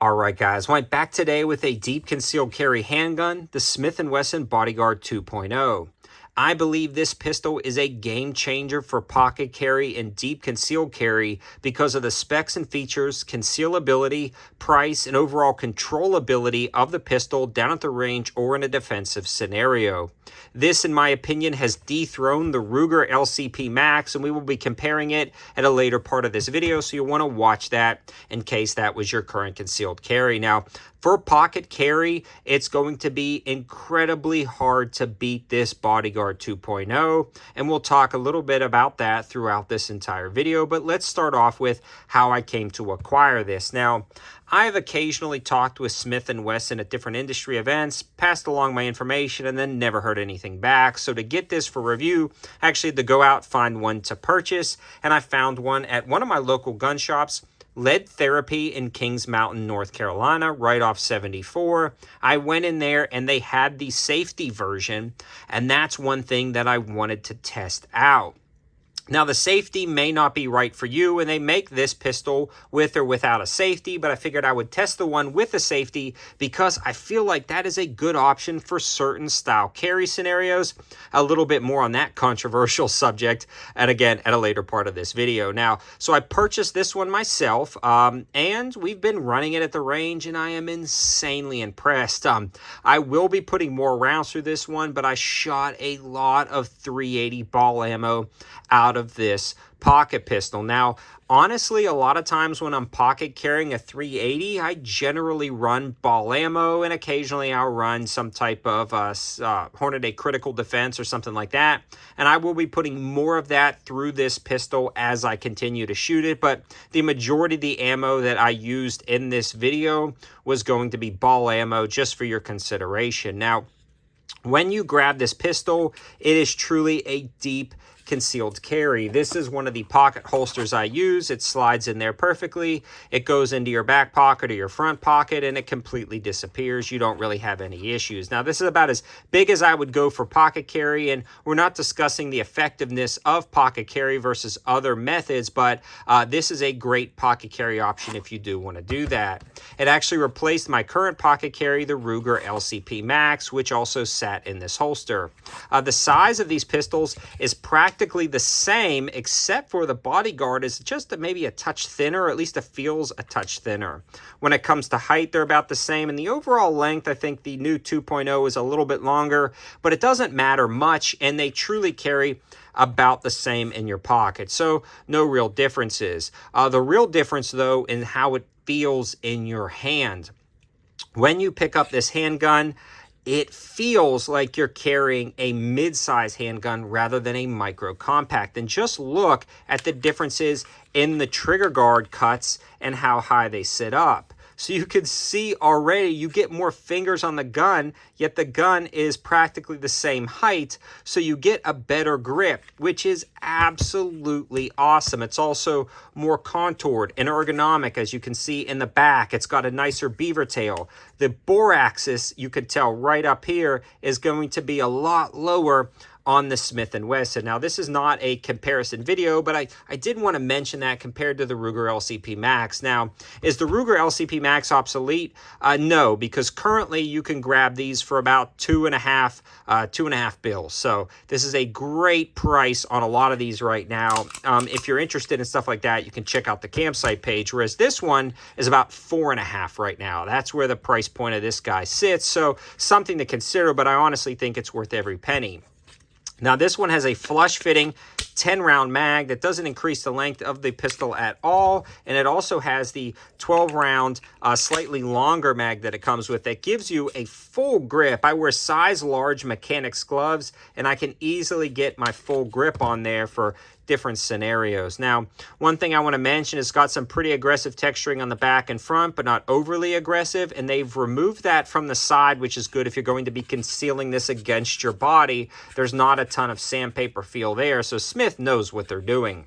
All right, guys, went back today with a deep concealed carry handgun, the Smith & Wesson Bodyguard 2.0. I believe this pistol is a game changer for pocket carry and deep concealed carry because of the specs and features, concealability, price, and overall controllability of the pistol down at the range or in a defensive scenario. This, in my opinion, has dethroned the Ruger LCP Max, and we will be comparing it at a later part of this video, so you'll want to watch that in case that was your current concealed carry. Now, for pocket carry, it's going to be incredibly hard to beat this Bodyguard 2.0, and we'll talk a little bit about that throughout this entire video, but let's start off with how I came to acquire this. Now, I've occasionally talked with Smith & Wesson at different industry events, passed along my information, and then never heard anything back. So to get this for review, I actually had to go out, find one to purchase, and I found one at one of my local gun shops, Lead Therapy in Kings Mountain, North Carolina, right off 74. I went in there and they had the safety version, and that's one thing that I wanted to test out. Now, the safety may not be right for you, and they make this pistol with or without a safety, but I figured I would test the one with a safety because I feel like that is a good option for certain style carry scenarios. A little bit more on that controversial subject, and again, at a later part of this video. Now, so I purchased this one myself, and we've been running it at the range, and I am insanely impressed. I will be putting more rounds through this one, but I shot a lot of 380 ball ammo out of this pocket pistol. Now, honestly, a lot of times when I'm pocket carrying a 380, I generally run ball ammo, and occasionally I'll run some type of Hornady critical defense or something like that. And I will be putting more of that through this pistol as I continue to shoot it. But the majority of the ammo that I used in this video was going to be ball ammo, just for your consideration. Now, when you grab this pistol, it is truly a deep concealed carry. This is one of the pocket holsters I use. It slides in there perfectly. It goes into your back pocket or your front pocket, and it completely disappears. You don't really have any issues. Now, this is about as big as I would go for pocket carry, and we're not discussing the effectiveness of pocket carry versus other methods, but this is a great pocket carry option if you do want to do that. It actually replaced my current pocket carry, the Ruger LCP Max, which also sat in this holster. The size of these pistols is practically the same, except for the Bodyguard is just maybe a touch thinner, or at least it feels a touch thinner. When it comes to height, they're about the same, and the overall length, I think the new 2.0 is a little bit longer, but it doesn't matter much, and they truly carry about the same in your pocket, so no real differences. The real difference, though, in how it feels in your hand. When you pick up this handgun, it feels like you're carrying a mid-size handgun rather than a micro compact. And just look at the differences in the trigger guard cuts and how high they sit up. So you can see already you get more fingers on the gun, yet the gun is practically the same height, so you get a better grip, which is absolutely awesome. It's also more contoured and ergonomic, as you can see in the back. It's got a nicer beaver tail. The bore axis, you can tell right up here, is going to be a lot lower on the Smith & Wesson. Now, this is not a comparison video, but I did want to mention that compared to the Ruger LCP Max. Now, is the Ruger LCP Max obsolete? No, because currently you can grab these for about two and a half bills. So this is a great price on a lot of these right now. If you're interested in stuff like that, you can check out the campsite page, whereas this one is about $4.50 right now. That's where the price point of this guy sits. So something to consider, but I honestly think it's worth every penny. Now, this one has a flush-fitting 10-round mag that doesn't increase the length of the pistol at all, and it also has the 12-round, slightly longer mag that it comes with that gives you a full grip. I wear size large mechanics gloves, and I can easily get my full grip on there for different scenarios. Now, one thing I want to mention is it's got some pretty aggressive texturing on the back and front, but not overly aggressive, and they've removed that from the side, which is good if you're going to be concealing this against your body. There's not a ton of sandpaper feel there, so Smith knows what they're doing.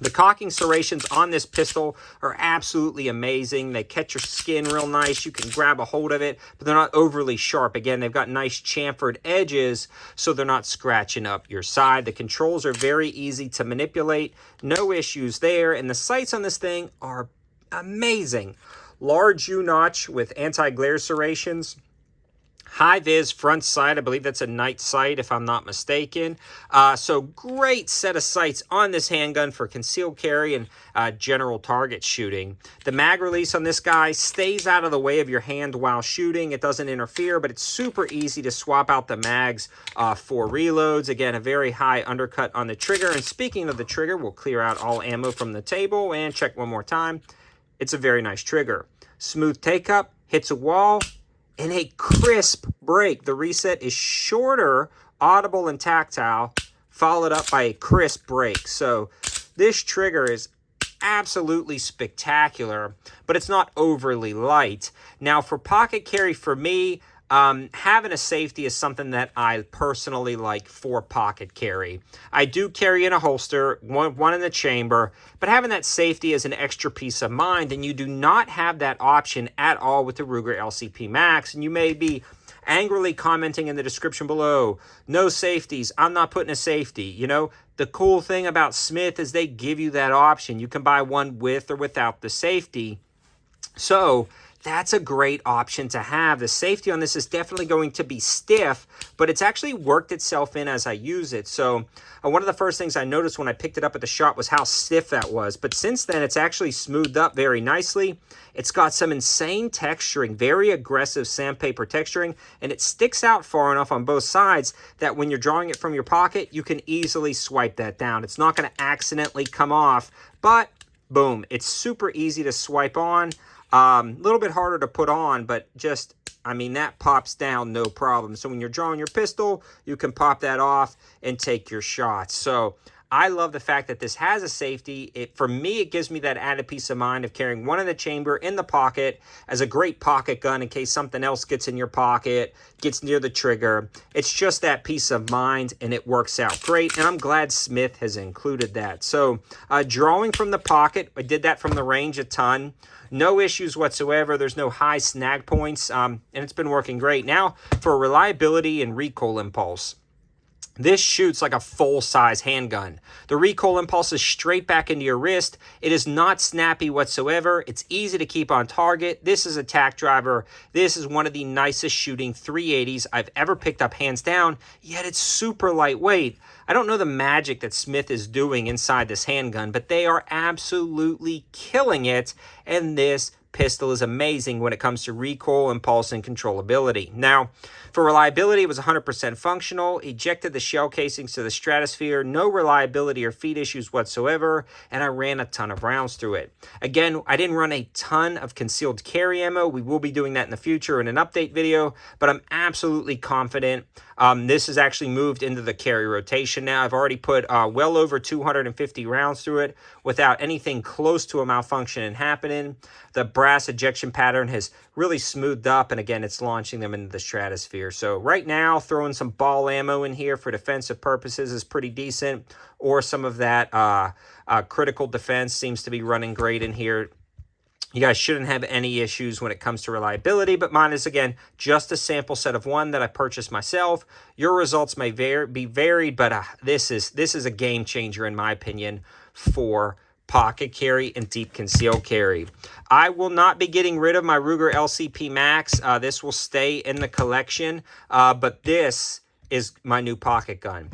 The cocking serrations on this pistol are absolutely amazing. They catch your skin real nice. You can grab a hold of it, but they're not overly sharp. Again, they've got nice chamfered edges, so they're not scratching up your side. The controls are very easy to manipulate. No issues there. And the sights on this thing are amazing. large U-notch with anti-glare serrations. High-vis front sight. I believe that's a night sight if I'm not mistaken. So great set of sights on this handgun for concealed carry and general target shooting. The mag release on this guy stays out of the way of your hand while shooting. It doesn't interfere, but it's super easy to swap out the mags for reloads. Again, a very high undercut on the trigger. And speaking of the trigger, we'll clear out all ammo from the table and check one more time. It's a very nice trigger. Smooth take-up, hits a wall, and a crisp break. The reset is shorter, audible, and tactile, followed up by a crisp break. So this trigger is absolutely spectacular, but it's not overly light. Now, for pocket carry, for me, having a safety is something that I personally like for pocket carry. I do carry in a holster, one in the chamber, but having that safety is an extra peace of mind, and you do not have that option at all with the Ruger LCP Max. And you may be angrily commenting in the description below, no safeties, I'm not putting a safety. You know, the cool thing about Smith is they give you that option. You can buy one with or without the safety. So that's a great option to have. The safety on this is definitely going to be stiff, but it's actually worked itself in as I use it. So one of the first things I noticed when I picked it up at the shop was how stiff that was. But since then, it's actually smoothed up very nicely. It's got some insane texturing, very aggressive sandpaper texturing, and it sticks out far enough on both sides that when you're drawing it from your pocket, you can easily swipe that down. It's not going to accidentally come off, but boom, it's super easy to swipe on. A little bit harder to put on, but just, I mean, that pops down no problem. So when you're drawing your pistol, you can pop that off and take your shots. So I love the fact that this has a safety. For me, it gives me that added peace of mind of carrying one in the chamber, in the pocket, as a great pocket gun in case something else gets in your pocket, gets near the trigger. It's just that peace of mind, and it works out great. And I'm glad Smith has included that. So drawing from the pocket, I did that from the range a ton. No issues whatsoever. There's no high snag points, and it's been working great. Now, for reliability and recoil impulse. This shoots like a full-size handgun. The recoil impulse is straight back into your wrist. It is not snappy whatsoever. It's easy to keep on target. This is a tack driver. This is one of the nicest shooting 380s I've ever picked up, hands down, yet it's super lightweight. I don't know the magic that Smith is doing inside this handgun, but they are absolutely killing it, and this pistol is amazing when it comes to recoil, impulse, and controllability. Now, for reliability, it was 100% functional, ejected the shell casings to the stratosphere, no reliability or feed issues whatsoever, and I ran a ton of rounds through it. Again, I didn't run a ton of concealed carry ammo. We will be doing that in the future in an update video, but I'm absolutely confident. This has actually moved into the carry rotation now. I've already put well over 250 rounds through it without anything close to a malfunction happening. The brass ejection pattern has really smoothed up, and again, it's launching them into the stratosphere. So right now, throwing some ball ammo in here for defensive purposes is pretty decent, or some of that critical defense seems to be running great in here. You guys shouldn't have any issues when it comes to reliability, but mine is, again, just a sample set of one that I purchased myself. Your results may be varied, but this is a game changer, in my opinion, for pocket carry and deep concealed carry. I will not be getting rid of my Ruger LCP Max. This will stay in the collection, but this is my new pocket gun.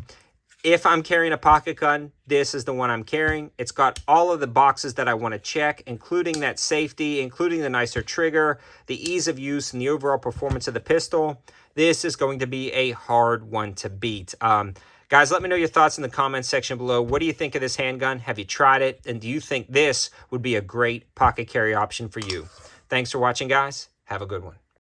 If I'm carrying a pocket gun, this is the one I'm carrying. It's got all of the boxes that I want to check, including that safety, including the nicer trigger, the ease of use, and the overall performance of the pistol. This is going to be a hard one to beat. Guys, let me know your thoughts in the comments section below. What do you think of this handgun? Have you tried it? And do you think this would be a great pocket carry option for you? Thanks for watching, guys. Have a good one.